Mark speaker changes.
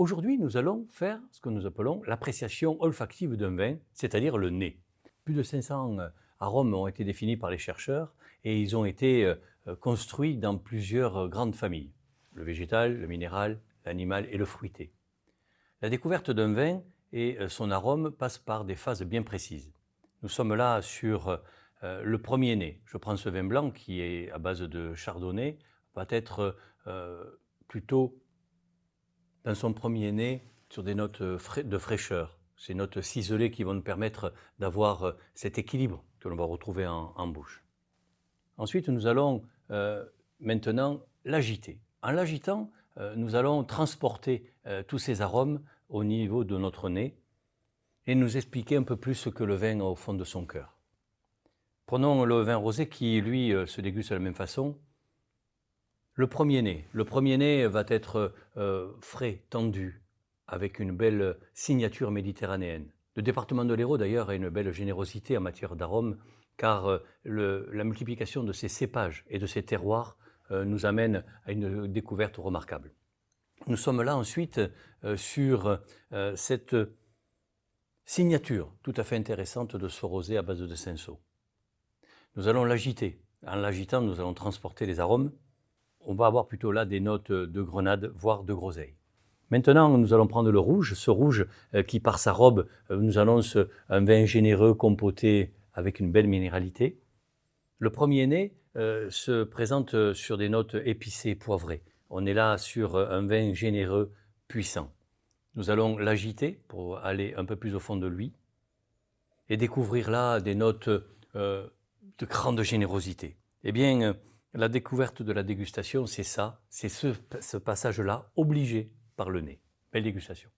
Speaker 1: Aujourd'hui, nous allons faire ce que nous appelons l'appréciation olfactive d'un vin, c'est-à-dire le nez. Plus de 500 arômes ont été définis par les chercheurs et ils ont été construits dans plusieurs grandes familles. Le végétal, le minéral, l'animal et le fruité. La découverte d'un vin et son arôme passent par des phases bien précises. Nous sommes là sur le premier nez. Je prends ce vin blanc qui est à base de chardonnay, va être plutôt dans son premier nez sur des notes de fraîcheur, ces notes ciselées qui vont nous permettre d'avoir cet équilibre que l'on va retrouver en bouche. Ensuite, nous allons maintenant l'agiter. En l'agitant, nous allons transporter tous ces arômes au niveau de notre nez et nous expliquer un peu plus ce que le vin a au fond de son cœur. Prenons le vin rosé qui, lui, se déguste de la même façon. Le premier nez va être frais, tendu, avec une belle signature méditerranéenne. Le département de l'Hérault, d'ailleurs, a une belle générosité en matière d'arômes, car la multiplication de ces cépages et de ces terroirs nous amène à une découverte remarquable. Nous sommes là ensuite sur cette signature tout à fait intéressante de ce rosé à base de cinsault. Nous allons l'agiter. En l'agitant, nous allons transporter les arômes. On va avoir plutôt là des notes de grenade, voire de groseille. Maintenant, nous allons prendre le rouge, ce rouge qui, par sa robe, nous annonce un vin généreux, compoté, avec une belle minéralité. Le premier nez se présente sur des notes épicées, poivrées. On est là sur un vin généreux, puissant. Nous allons l'agiter pour aller un peu plus au fond de lui et découvrir là des notes de grande générosité. Eh bien, la découverte de la dégustation, c'est ça, c'est ce passage-là, obligé par le nez. Belle dégustation.